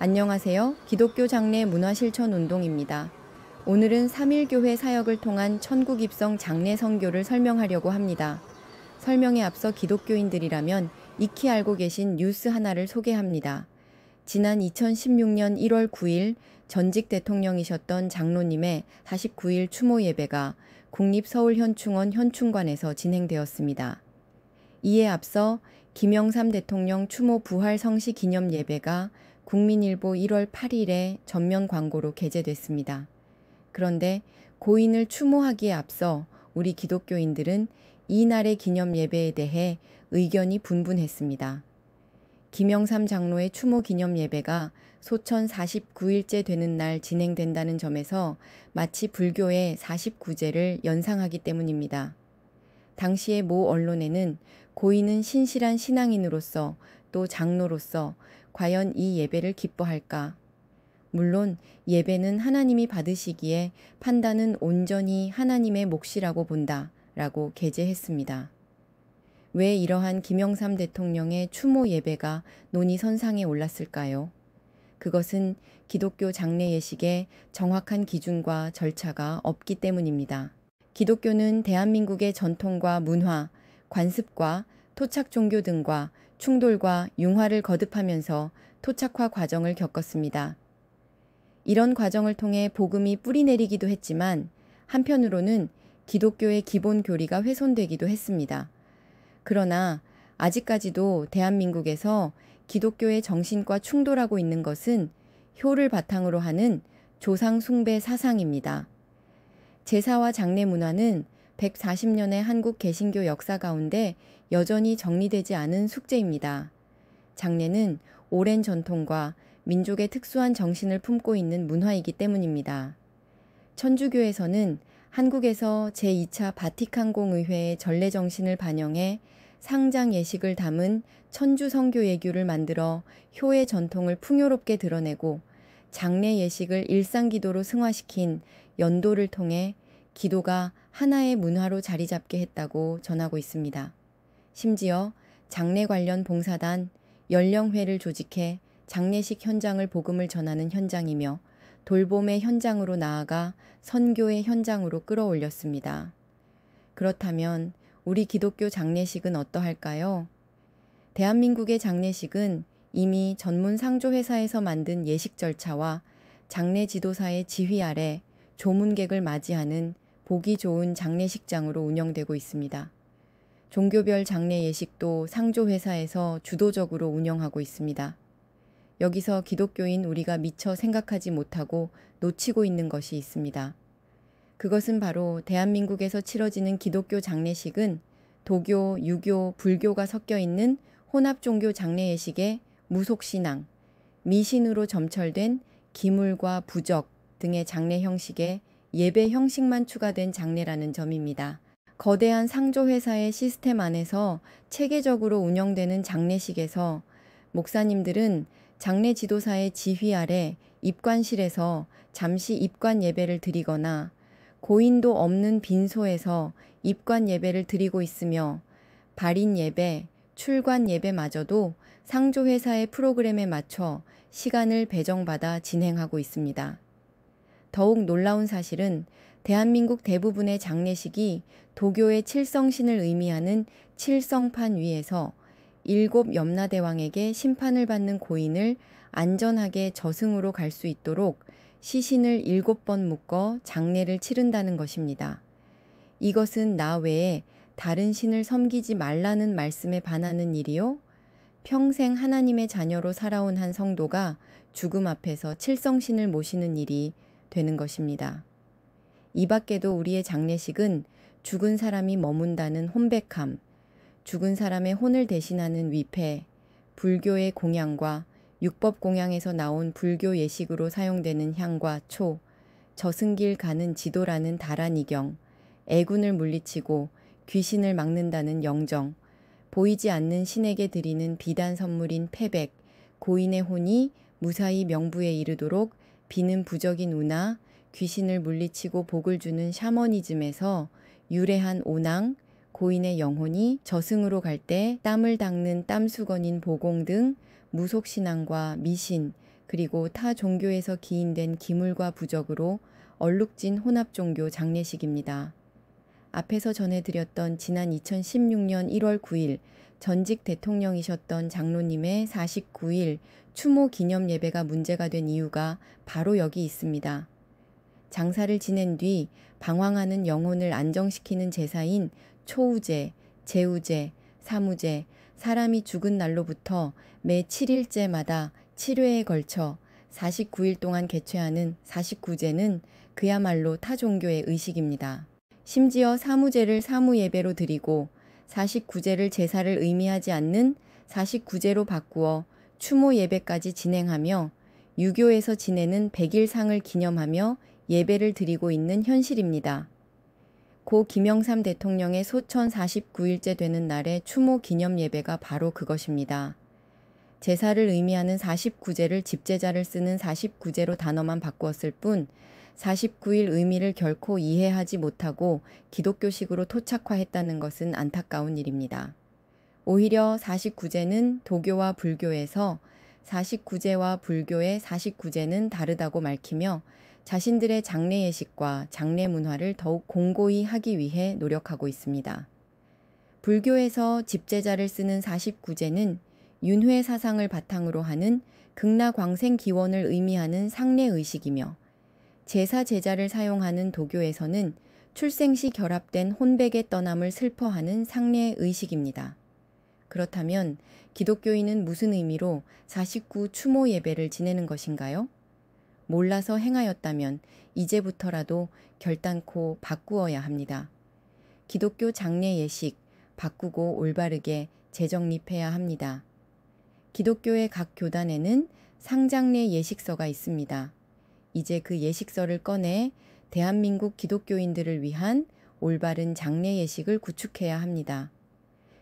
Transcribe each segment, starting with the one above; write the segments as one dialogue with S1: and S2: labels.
S1: 안녕하세요. 기독교 장례 문화실천운동입니다. 오늘은 3.1교회 사역을 통한 천국 입성 장례 선교를 설명하려고 합니다. 설명에 앞서 기독교인들이라면 익히 알고 계신 뉴스 하나를 소개합니다. 지난 2016년 1월 9일 전직 대통령이셨던 장로님의 49일 추모 예배가 국립서울현충원 현충관에서 진행되었습니다. 이에 앞서 김영삼 대통령 추모 부활 성시 기념 예배가 국민일보 1월 8일에 전면 광고로 게재됐습니다. 그런데 고인을 추모하기에 앞서 우리 기독교인들은 이날의 기념 예배에 대해 의견이 분분했습니다. 김영삼 장로의 추모 기념 예배가 소천 49일째 되는 날 진행된다는 점에서 마치 불교의 49제를 연상하기 때문입니다. 당시의 모 언론에는 고인은 신실한 신앙인으로서 또 장로로서 과연 이 예배를 기뻐할까? 물론 예배는 하나님이 받으시기에 판단은 온전히 하나님의 몫이라고 본다 라고 게재했습니다. 왜 이러한 김영삼 대통령의 추모 예배가 논의선상에 올랐을까요? 그것은 기독교 장례 예식에 정확한 기준과 절차가 없기 때문입니다. 기독교는 대한민국의 전통과 문화, 관습과 토착 종교 등과 충돌과 융화를 거듭하면서 토착화 과정을 겪었습니다. 이런 과정을 통해 복음이 뿌리내리기도 했지만 한편으로는 기독교의 기본 교리가 훼손되기도 했습니다. 그러나 아직까지도 대한민국에서 기독교의 정신과 충돌하고 있는 것은 효를 바탕으로 하는 조상 숭배 사상입니다. 제사와 장례 문화는 140년의 한국 개신교 역사 가운데 여전히 정리되지 않은 숙제입니다. 장례는 오랜 전통과 민족의 특수한 정신을 품고 있는 문화이기 때문입니다. 천주교에서는 한국에서 제2차 바티칸 공의회의 전례 정신을 반영해 상장 예식을 담은 천주 성교 예규를 만들어 효의 전통을 풍요롭게 드러내고 장례 예식을 일상 기도로 승화시킨 연도를 통해 기도가 하나의 문화로 자리 잡게 했다고 전하고 있습니다. 심지어 장례 관련 봉사단, 연령회를 조직해 장례식 현장을 복음을 전하는 현장이며 돌봄의 현장으로 나아가 선교의 현장으로 끌어올렸습니다. 그렇다면 우리 기독교 장례식은 어떠할까요? 대한민국의 장례식은 이미 전문 상조회사에서 만든 예식 절차와 장례 지도사의 지휘 아래 조문객을 맞이하는 보기 좋은 장례식장으로 운영되고 있습니다. 종교별 장례 예식도 상조회사에서 주도적으로 운영하고 있습니다. 여기서 기독교인 우리가 미처 생각하지 못하고 놓치고 있는 것이 있습니다. 그것은 바로 대한민국에서 치러지는 기독교 장례식은 도교, 유교, 불교가 섞여 있는 혼합종교 장례 예식의 무속신앙, 미신으로 점철된 기물과 부적 등의 장례 형식에 예배 형식만 추가된 장례라는 점입니다. 거대한 상조회사의 시스템 안에서 체계적으로 운영되는 장례식에서 목사님들은 장례 지도사의 지휘 아래 입관실에서 잠시 입관 예배를 드리거나 고인도 없는 빈소에서 입관 예배를 드리고 있으며 발인 예배, 출관 예배마저도 상조회사의 프로그램에 맞춰 시간을 배정받아 진행하고 있습니다. 더욱 놀라운 사실은 대한민국 대부분의 장례식이 도교의 칠성신을 의미하는 칠성판 위에서 7 염라대왕에게 심판을 받는 고인을 안전하게 저승으로 갈 수 있도록 시신을 7번 묶어 장례를 치른다는 것입니다. 이것은 나 외에 다른 신을 섬기지 말라는 말씀에 반하는 일이요? 평생 하나님의 자녀로 살아온 한 성도가 죽음 앞에서 칠성신을 모시는 일이 되는 것입니다. 이 밖에도 우리의 장례식은 죽은 사람이 머문다는 혼백함, 죽은 사람의 혼을 대신하는 위패, 불교의 공양과 육법 공양에서 나온 불교 예식으로 사용되는 향과 초, 저승길 가는 지도라는 다란이경, 애군을 물리치고 귀신을 막는다는 영정, 보이지 않는 신에게 드리는 비단 선물인 패백, 고인의 혼이 무사히 명부에 이르도록 비는 부적인 운하, 귀신을 물리치고 복을 주는 샤머니즘에서 유래한 오낭, 고인의 영혼이 저승으로 갈 때 땀을 닦는 땀수건인 보공 등 무속신앙과 미신, 그리고 타 종교에서 기인된 기물과 부적으로 얼룩진 혼합종교 장례식입니다. 앞에서 전해드렸던 지난 2016년 1월 9일 전직 대통령이셨던 장로님의 49일 추모 기념 예배가 문제가 된 이유가 바로 여기 있습니다. 장사를 지낸 뒤 방황하는 영혼을 안정시키는 제사인 초우제, 제우제, 사무제, 사람이 죽은 날로부터 매 7일째마다 7회에 걸쳐 49일 동안 개최하는 49제는 그야말로 타 종교의 의식입니다. 심지어 사무제를 사무예배로 드리고 49제를 제사를 의미하지 않는 49제로 바꾸어 추모 예배까지 진행하며 유교에서 지내는 100일상을 기념하며 예배를 드리고 있는 현실입니다. 고 김영삼 대통령의 소천 49일째 되는 날의 추모 기념 예배가 바로 그것입니다. 제사를 의미하는 49제를 집제자를 쓰는 49제로 단어만 바꾸었을 뿐 49일 의미를 결코 이해하지 못하고 기독교식으로 토착화했다는 것은 안타까운 일입니다. 오히려 49제는 도교와 불교에서 49제와 불교의 49제는 다르다고 밝히며 자신들의 장례 예식과 장례 문화를 더욱 공고히 하기 위해 노력하고 있습니다. 불교에서 집제자를 쓰는 49제는 윤회 사상을 바탕으로 하는 극락광생 기원을 의미하는 상례 의식이며 제사 제자를 사용하는 도교에서는 출생시 결합된 혼백의 떠남을 슬퍼하는 상례 의식입니다. 그렇다면 기독교인은 무슨 의미로 49 추모 예배를 지내는 것인가요? 몰라서 행하였다면 이제부터라도 결단코 바꾸어야 합니다. 기독교 장례 예식 바꾸고 올바르게 재정립해야 합니다. 기독교의 각 교단에는 상장례 예식서가 있습니다. 이제 그 예식서를 꺼내 대한민국 기독교인들을 위한 올바른 장례 예식을 구축해야 합니다.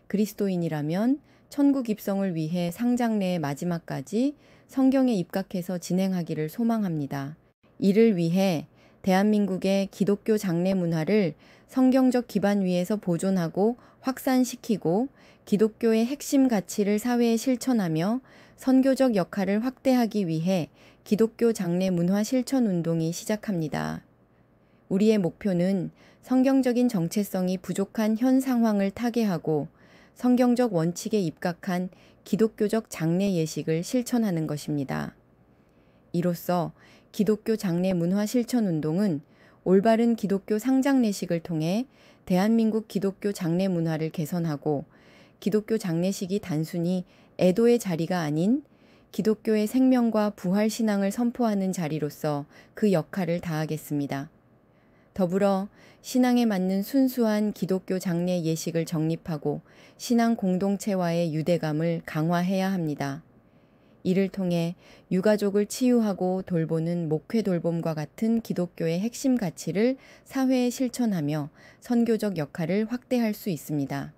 S1: 그리스도인이라면 천국 입성을 위해 상장례의 마지막까지 성경에 입각해서 진행하기를 소망합니다. 이를 위해 대한민국의 기독교 장례 문화를 성경적 기반 위에서 보존하고 확산시키고 기독교의 핵심 가치를 사회에 실천하며 선교적 역할을 확대하기 위해 기독교 장례 문화 실천 운동이 시작합니다. 우리의 목표는 성경적인 정체성이 부족한 현 상황을 타개하고 성경적 원칙에 입각한 기독교적 장례 예식을 실천하는 것입니다. 이로써 기독교 장례 문화 실천 운동은 올바른 기독교 상장례식을 통해 대한민국 기독교 장례 문화를 개선하고 기독교 장례식이 단순히 애도의 자리가 아닌 기독교의 생명과 부활 신앙을 선포하는 자리로서 그 역할을 다하겠습니다. 더불어 신앙에 맞는 순수한 기독교 장례 예식을 정립하고 신앙 공동체와의 유대감을 강화해야 합니다. 이를 통해 유가족을 치유하고 돌보는 목회 돌봄과 같은 기독교의 핵심 가치를 사회에 실천하며 선교적 역할을 확대할 수 있습니다.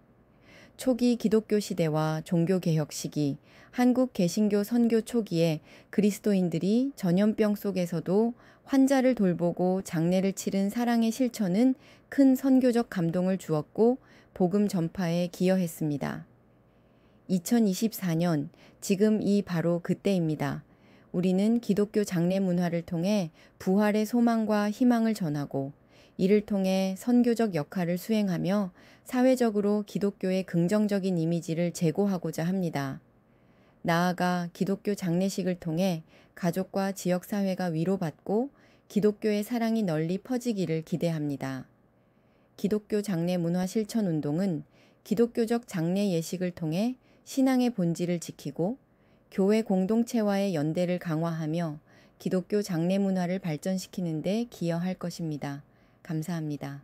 S1: 초기 기독교 시대와 종교개혁 시기, 한국 개신교 선교 초기에 그리스도인들이 전염병 속에서도 환자를 돌보고 장례를 치른 사랑의 실천은 큰 선교적 감동을 주었고 복음 전파에 기여했습니다. 2024년, 지금 이 바로 그때입니다. 우리는 기독교 장례 문화를 통해 부활의 소망과 희망을 전하고 이를 통해 선교적 역할을 수행하며 사회적으로 기독교의 긍정적인 이미지를 제고하고자 합니다. 나아가 기독교 장례식을 통해 가족과 지역사회가 위로받고 기독교의 사랑이 널리 퍼지기를 기대합니다. 기독교 장례 문화 실천 운동은 기독교적 장례 예식을 통해 신앙의 본질을 지키고 교회 공동체와의 연대를 강화하며 기독교 장례 문화를 발전시키는 데 기여할 것입니다. 감사합니다.